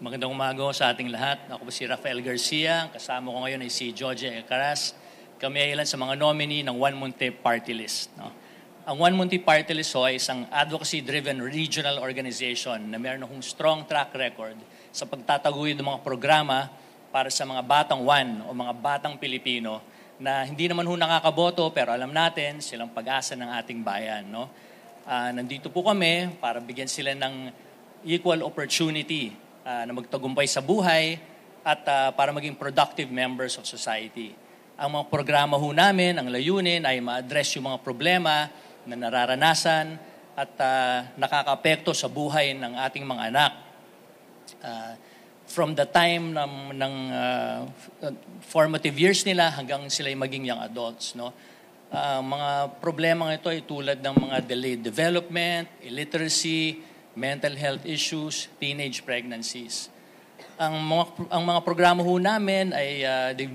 Magandang umaga sa ating lahat. Ako po si Rafael Garcia. Kasama ko ngayon ay si Georgia Ecaras. Kami ay ilan sa mga nominee ng One Monte Party List. No? Ang One Monte Party List ay isang advocacy-driven regional organization na meron akong strong track record sa pagtataguyod ng mga programa para sa mga batang One o mga batang Pilipino na hindi naman nakakaboto pero alam natin silang pag-asa ng ating bayan. No? Nandito po kami para bigyan sila ng equal opportunity na magtagumpay sa buhay at para maging productive members of society. Ang mga programa namin, ang layunin ay ma-address yung mga problema na nararanasan at nakakaapekto sa buhay ng ating mga anak. From the time ng formative years nila hanggang sila maging young adults. No? Mga problema ito ay tulad ng mga delayed development, illiteracy, mental health issues, teenage pregnancies. Ang mga programa namin ay they've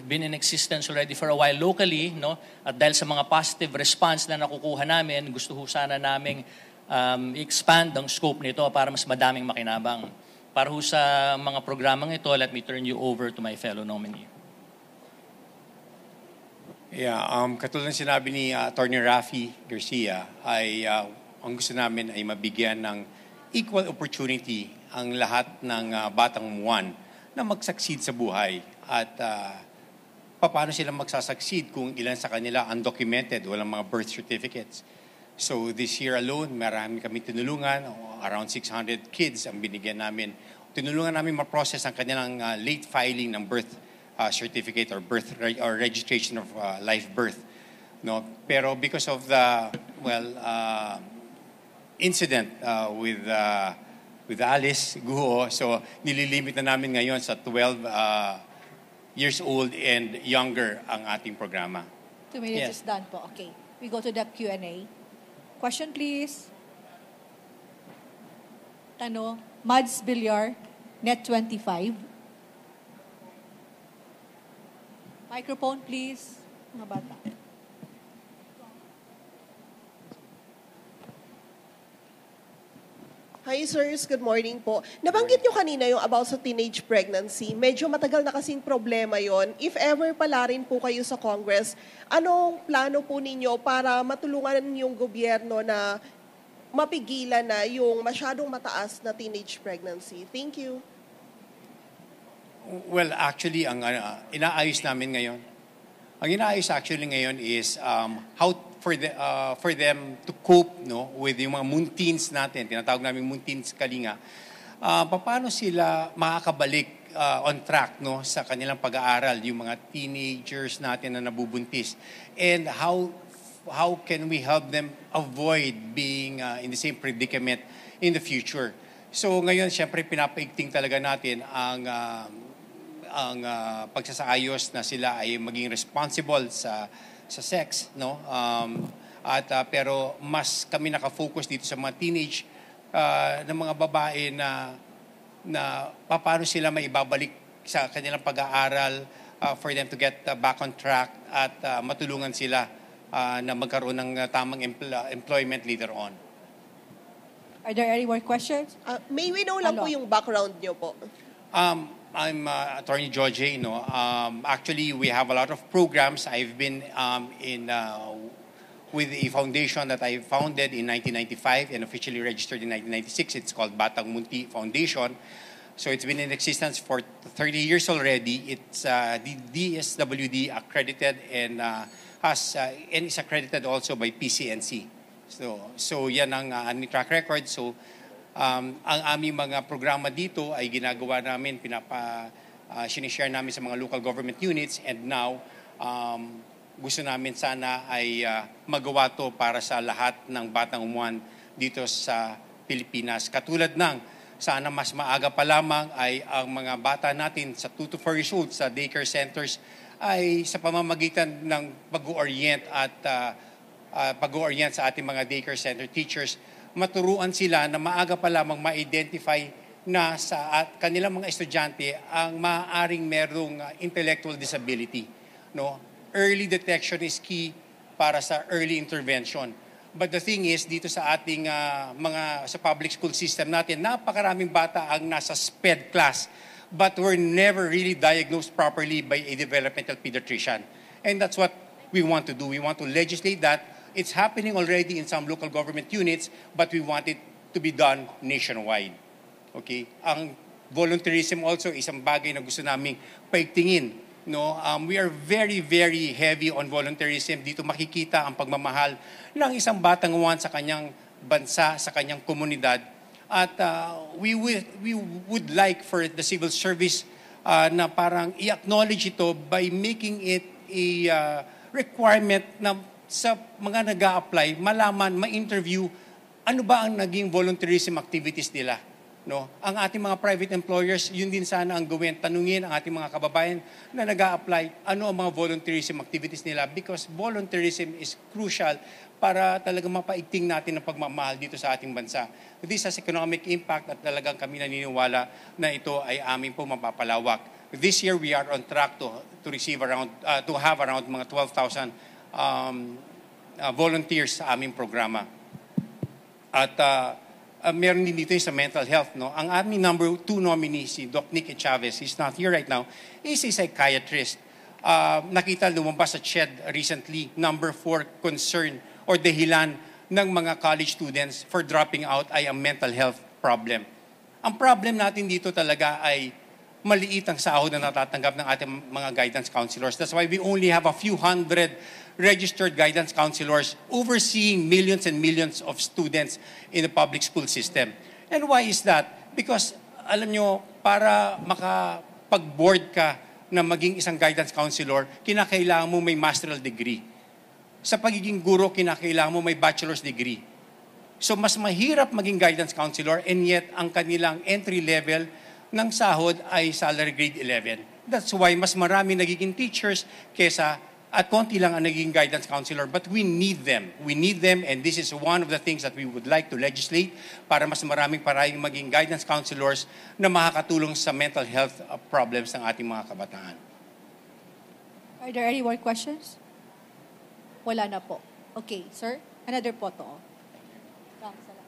been in existence already for a while locally, no? At dahil sa mga positive response na nakukuha namin, gusto sana naming expand ang scope nito para mas madaming makinabang. Para sa mga programang ito, let me turn you over to my fellow nominee. Yeah, katulad ng sinabi ni Attorney Rafi Garcia, ay ang gusto namin ay mabigyan ng equal opportunity ang lahat ng batang One na mag-succeed sa buhay at paano sila magsasucceed kung ilan sa kanila undocumented, walang mga birth certificates. So this year alone, marami kami tinulungan, around 600 kids ang binigyan namin. Tinulungan namin ma-process ang kanilang late filing ng birth certificate or birth or registration of live birth. No, pero because of the incident with Alice Guo, so nililimit na namin ngayon sa 12 years old and younger ang ating programa. 2 minutes is done po. Okay. We go to the Q&A. Question please. Tanong, Mads Villar, Net 25. Microphone please. Mga bata. Hi sirs, good morning po. Nabanggit nyo kanina yung about sa teenage pregnancy. Medyo matagal na kasing problema yon. If ever pala rin po kayo sa Congress, anong plano po ninyo para matulungan yung gobyerno na mapigilan na yung masyadong mataas na teenage pregnancy? Thank you. Well, actually, ang inaayos namin ngayon, ang inaayos actually ngayon is how for them to cope, no, with yung mga moonteens natin, tinatawag namin moonteens kalinga. Paano sila makakabalik on track, no, sa kanilang pag-aaral, yung mga teenagers natin na nabubuntis, and how can we help them avoid being in the same predicament in the future. So ngayon, syempre pinapaigting talaga natin ang pagsasaayos na sila ay maging responsible sa sex, no? Pero mas kami naka-focus dito sa mga teenage na mga babae na paano sila maibabalik sa kanilang pag-aaral for them to get back on track at matulungan sila na magkaroon ng tamang employment later on. Are there any more questions? May we know lang po yung background nyo po? I'm Attorney George. Actually, we have a lot of programs. I've been with a foundation that I founded in 1995 and officially registered in 1996. It's called Batang Munti Foundation. So it's been in existence for 30 years already. It's the DSWD accredited and is accredited also by PCNC. So yan ang aming track record. So ang aming mga programa dito ay ginagawa namin, sinishare namin sa mga local government units, and now gusto namin sana ay magawa to para sa lahat ng batang One dito sa Pilipinas. Katulad ng sana mas maaga pa lamang ay ang mga bata natin sa 2 to 4 years old sa daycare centers ay sa pamamagitan ng pag-orient at pag-orient sa ating mga daycare center teachers, maturuan sila na maaga pa lamang ma-identify na sa kanilang mga estudyante ang maaaring merong intellectual disability. No? Early detection is key para sa early intervention. But the thing is, dito sa ating sa public school system natin, napakaraming bata ang nasa SPED class, but were never really diagnosed properly by a developmental pediatrician. And that's what we want to do. We want to legislate that. It's happening already in some local government units, but we want it to be done nationwide. Okay? Ang volunteerism also isang bagay na gusto naming paigtingin. No, we are very, very heavy on volunteerism. Dito makikita ang pagmamahal ng isang batang uwan sa kanyang bansa, sa kanyang komunidad. At we would like for the civil service na parang i-acknowledge ito by making it a requirement na sa mga nag-a-apply, malaman, ma-interview, ano ba ang naging volunteerism activities nila. No? Ang ating mga private employers, yun din sana ang gawin. Tanungin ang ating mga kababayan na nag-a-apply, ano ang mga volunteerism activities nila because volunteerism is crucial para talagang mapaigting natin ang pagmamahal dito sa ating bansa. This has economic impact at talagang kami naniniwala na ito ay aming po mapapalawak. This year, we are on track to receive around, to have around mga 12,000 volunteers sa aming programa. At meron din dito yung sa mental health. No? Ang aming number 2 nominee, si Doc Nicky Chavez, he's not here right now, is a psychiatrist. Nakita lumabas sa CHED recently, number 4 concern or dahilan ng mga college students for dropping out ay ang mental health problem. Ang problem natin dito talaga ay maliit ang sahod na natatanggap ng ating mga guidance counselors. That's why we only have a few hundred registered guidance counselors overseeing millions and millions of students in the public school system. And why is that? Because, alam nyo, para makapag-board ka na maging isang guidance counselor, kinakailangan mo may master's degree. Sa pagiging guro, kinakailangan mo may bachelor's degree. So, mas mahirap maging guidance counselor and yet ang kanilang entry level ng sahod ay salary grade 11. That's why mas marami nagiging teachers kesa at konti lang ang naging guidance counselor. But we need them. We need them and this is one of the things that we would like to legislate para mas maraming parayong maging guidance counselors na makakatulong sa mental health problems ng ating mga kabataan. Are there any more questions? Wala na po. Okay, sir. Another photo. Salamat.